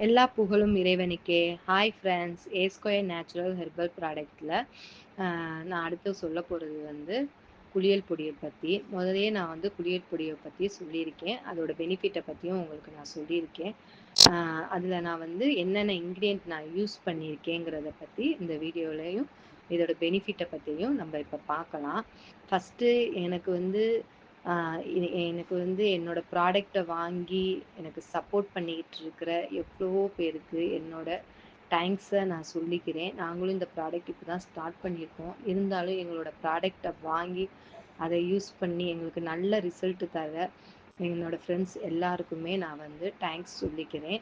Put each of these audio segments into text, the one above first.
எல்லா புகழும் இறைவனுக்கே. ஹாய் ஃப்ரெண்ட்ஸ், ஏ ஸ்கொயர் நேச்சுரல் ஹெர்பல் ப்ராடக்ட்டில் நான் அடுத்து சொல்ல போகிறது வந்து குளியல் பொடியை பற்றி. முதலையே நான் வந்து குளியல் பொடியை பற்றி சொல்லியிருக்கேன், அதோட பெனிஃபிட்டை பற்றியும் உங்களுக்கு நான் சொல்லியிருக்கேன். அதில் நான் வந்து என்னென்ன இன்க்ரீடியன்ட் நான் யூஸ் பண்ணியிருக்கேங்கிறத பற்றி இந்த வீடியோலையும் இதோட பெனிஃபிட்டை பற்றியும் நம்ம இப்போ பார்க்கலாம். ஃபஸ்ட்டு எனக்கு வந்து எனக்கு வந்து என்னோட ப்ராடக்டை வாங்கி எனக்கு சப்போர்ட் பண்ணிக்கிட்டு இருக்கிற எவ்வளவோ பேருக்கு என்னோட தேங்க்ஸை நான் சொல்லிக்கிறேன். நாங்களும் இந்த ப்ராடக்ட் இப்போ தான் ஸ்டார்ட் பண்ணியிருக்கோம். இருந்தாலும் எங்களோட ப்ராடக்டை வாங்கி அதை யூஸ் பண்ணி எங்களுக்கு நல்ல ரிசல்ட்டு தர என்னோட ஃப்ரெண்ட்ஸ் எல்லாருக்குமே நான் வந்து தேங்க்ஸ் சொல்லிக்கிறேன்.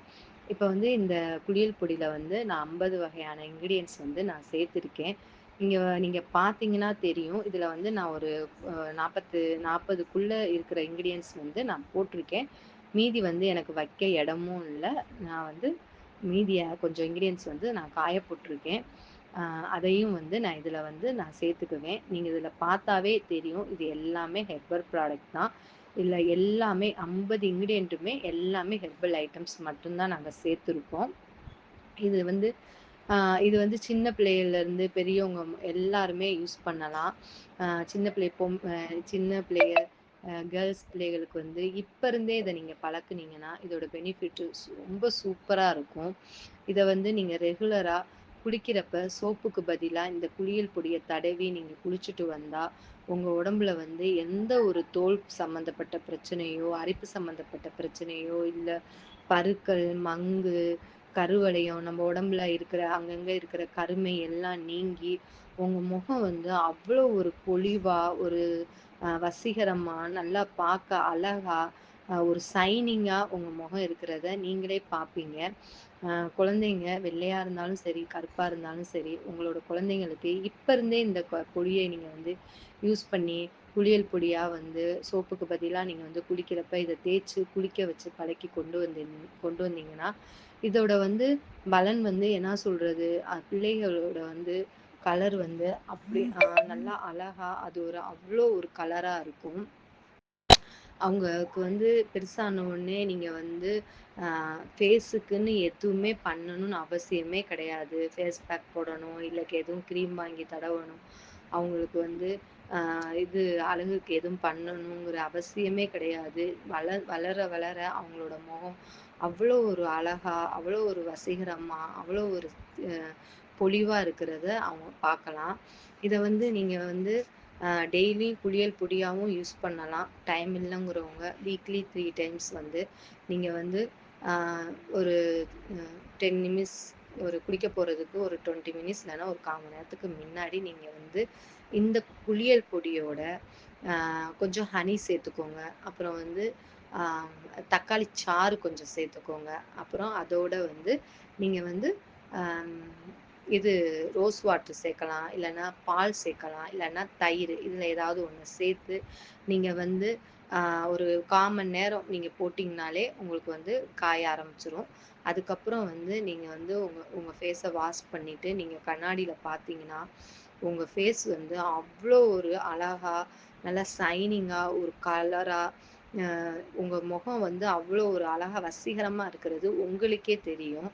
இப்போ வந்து இந்த குளியல் பொடியில் வந்து நான் 50 வகையான இன்க்ரீடியன்ட்ஸ் வந்து நான் சேர்த்துருக்கேன். இங்கே நீங்கள் பார்த்தீங்கன்னா தெரியும், இதில் வந்து நான் ஒரு 40க்குள்ளே இருக்கிற இன்க்ரீடியன்ட்ஸ் வந்து நான் போட்டிருக்கேன். மீதி வந்து எனக்கு வைக்க இடமும் இல்லை. நான் வந்து மீதிய கொஞ்சம் இன்க்ரீடியன்ட்ஸ் வந்து நான் காய போட்டிருக்கேன். அதையும் வந்து நான் இதில் வந்து நான் சேர்த்துக்குவேன். நீங்கள் இதில் பார்த்தாவே தெரியும், இது எல்லாமே ஹெர்பல் ப்ராடக்ட் தான். இதில் எல்லாமே 50 இன்க்ரீடியண்ட்டுமே எல்லாமே ஹெர்பல் ஐட்டம்ஸ் மட்டும்தான் நாங்கள் சேர்த்துருக்கோம். இது வந்து இது வந்து சின்ன பிள்ளையிலேருந்து பெரியவங்க எல்லாருமே யூஸ் பண்ணலாம். சின்ன பிள்ளை சின்ன பிள்ளைக கேர்ள்ஸ் பிள்ளைகளுக்கு வந்து இப்போ இருந்தே இதை நீங்கள் பழக்குனீங்கன்னா இதோட பெனிஃபிட்டு ரொம்ப சூப்பராக இருக்கும். இதை வந்து நீங்கள் ரெகுலராக குளிக்கிறப்ப சோப்புக்கு பதிலாக இந்த குளியல் பொடியை தடவி நீங்கள் குளிச்சுட்டு வந்தால் உங்கள் உடம்புல வந்து எந்த ஒரு தோல் சம்மந்தப்பட்ட பிரச்சனையோ, அரிப்பு சம்மந்தப்பட்ட பிரச்சனையோ, இல்லை பருக்கள், மங்கு, கருவளையம், நம்ம உடம்புல இருக்கிற அங்கங்கே இருக்கிற கருமை எல்லாம் நீங்கி உங்கள் முகம் வந்து அவ்வளோ ஒரு பொலிவாக, ஒரு வசீகரமாக, நல்லா பார்க்க அழகா, ஒரு ஷைனிங்காக உங்கள் முகம் இருக்கிறத நீங்களே பார்ப்பீங்க. குழந்தைங்க வெள்ளையாக இருந்தாலும் சரி, கருப்பாக இருந்தாலும் சரி, உங்களோட குழந்தைங்களுக்கு இப்போ இருந்தே இந்த பொடியை நீங்கள் வந்து யூஸ் பண்ணி குளியல் பொடியாக வந்து சோப்புக்கு பதிலாக நீங்கள் வந்து குளிக்கிறப்ப இதை தேய்ச்சி குளிக்க வச்சு பழக்கி கொண்டு வந்தீங்கன்னா இதோட வந்து பலன் வந்து என்ன சொல்றது, பிள்ளைகளோட வந்து கலர் வந்து அப்படி நல்லா அழகா அது ஒரு அவ்வளோ ஒரு கலரா இருக்கும். அவங்களுக்கு வந்து பெருசான உடனே நீங்க வந்து ஃபேஸுக்குன்னு எதுவுமே பண்ணணும்னு அவசியமே கிடையாது. ஃபேஸ் பேக் போடணும், இல்லை எதுவும் க்ரீம் வாங்கி தடவணும். அவங்களுக்கு வந்து இது அழகுக்கு எதுவும் பண்ணணுங்கிற அவசியமே கிடையாது. வளர வளர அவங்களோட முகம் அவ்வளோ ஒரு அழகா, அவ்வளோ ஒரு வசீகரமா, அவ்வளோ ஒரு பொலிவா இருக்கிறத அவங்க பார்க்கலாம். இதை வந்து நீங்கள் வந்து டெய்லியும் குளியல் பொடியாகவும் யூஸ் பண்ணலாம். டைம் இல்லைங்கிறவங்க வீக்லி 3 டைம்ஸ் வந்து நீங்கள் வந்து ஒரு 10 நிமிட்ஸ் ஒரு குளிக்க போகிறதுக்கு ஒரு 20 மினிட்ஸ் இல்லைன்னா ஒரு 1/4 மணி நேரத்துக்கு முன்னாடி நீங்கள் வந்து இந்த குளியல் பொடியோட கொஞ்சம் ஹனி சேர்த்துக்கோங்க. அப்புறம் வந்து தக்காளி சாறு கொஞ்சம் சேர்த்துக்கோங்க. அப்புறம் அதோட வந்து நீங்கள் வந்து இது ரோஸ் வாட்டர் சேர்க்கலாம், இல்லைன்னா பால் சேர்க்கலாம், இல்லைன்னா தயிர், இதில் ஏதாவது ஒன்று சேர்த்து நீங்கள் வந்து ஒரு 1/4 மணி நேரம் நீங்கள் போட்டிங்கனாலே உங்களுக்கு வந்து காய ஆரம்பிச்சிரும். அதுக்கப்புறம் வந்து நீங்கள் வந்து உங்கள் ஃபேஸை வாஷ் பண்ணிவிட்டு நீங்கள் கண்ணாடியில் பார்த்தீங்கன்னா உங்கள் ஃபேஸ் வந்து அவ்வளோ ஒரு அழகா, நல்லா ஷைனிங்காக, ஒரு கலராக, உங்கள் முகம் வந்து அவ்வளோ ஒரு அழகா வசீகரமாக இருக்கிறது உங்களுக்கே தெரியும்.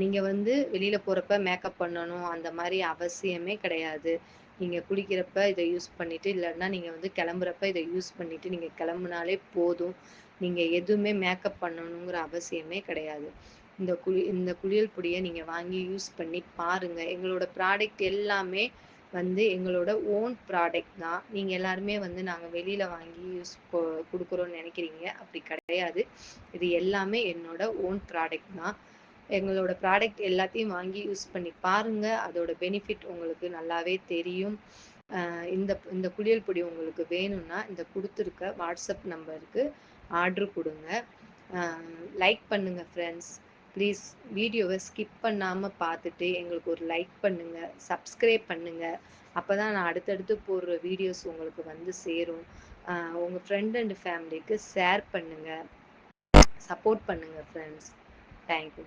நீங்கள் வந்து வெளியில் போகிறப்ப மேக்கப் பண்ணணும் அந்த மாதிரி அவசியமே கிடையாது. நீங்கள் குளிக்கிறப்ப இதை யூஸ் பண்ணிவிட்டு, இல்லைன்னா நீங்கள் வந்து கிளம்புறப்ப இதை யூஸ் பண்ணிவிட்டு நீங்கள் கிளம்புனாலே போதும். நீங்கள் எதுவுமே மேக்கப் பண்ணணுங்கிற அவசியமே கிடையாது. இந்த குளியல் பொடியை நீங்கள் வாங்கி யூஸ் பண்ணி பாருங்கள். எங்களோட ப்ராடக்ட் எல்லாமே வந்து எங்களோட ஓன் ப்ராடக்ட் தான். நீங்கள் எல்லாருமே வந்து நாங்கள் வெளியில் வாங்கி கொடுக்குறோன்னு நினைக்கிறீங்க, அப்படி கிடையாது. இது எல்லாமே என்னோட ஓன் ப்ராடக்ட் தான். எங்களோட ப்ராடக்ட் எல்லாத்தையும் வாங்கி யூஸ் பண்ணி பாருங்க. அதோட பெனிஃபிட் உங்களுக்கு நல்லாவே தெரியும். இந்த இந்த குளியல் பொடி உங்களுக்கு வேணும்னா இந்த கொடுத்துருக்க வாட்ஸ்அப் நம்பருக்கு ஆர்டர் கொடுங்க. லைக் பண்ணுங்க ஃப்ரெண்ட்ஸ். ப்ளீஸ் வீடியோவை ஸ்கிப் பண்ணாமல் பார்த்துட்டு எங்களுக்கு ஒரு லைக் பண்ணுங்கள், சப்ஸ்கிரைப் பண்ணுங்கள். அப்போ தான் நான் அடுத்தடுத்து போடுற வீடியோஸ் உங்களுக்கு வந்து சேரும். உங்கள் ஃப்ரெண்ட் அண்ட் ஃபேமிலிக்கு ஷேர் பண்ணுங்கள், சப்போர்ட் பண்ணுங்கள் ஃப்ரெண்ட்ஸ். தேங்க்யூ.